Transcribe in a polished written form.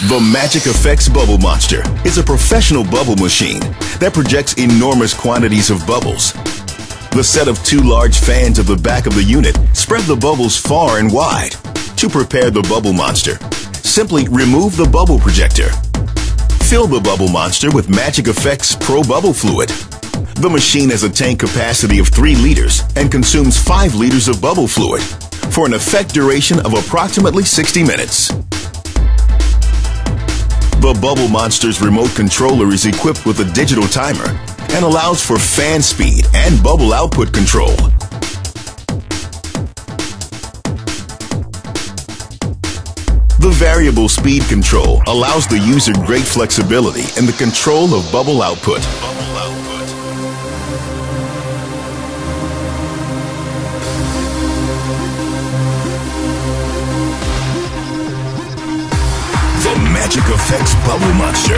The Magic Effects Bubble Monster is a professional bubble machine that projects enormous quantities of bubbles. The set of two large fans at the back of the unit spread the bubbles far and wide. To prepare the Bubble Monster, simply remove the bubble projector. Fill the Bubble Monster with Magic Effects Pro Bubble Fluid. The machine has a tank capacity of 3 liters and consumes 5 liters of bubble fluid for an effect duration of approximately 60 minutes. The Bubble Monster's remote controller is equipped with a digital timer and allows for fan speed and bubble output control. The variable speed control allows the user great flexibility in the control of bubble output. The Magic Effects Bubble Monster.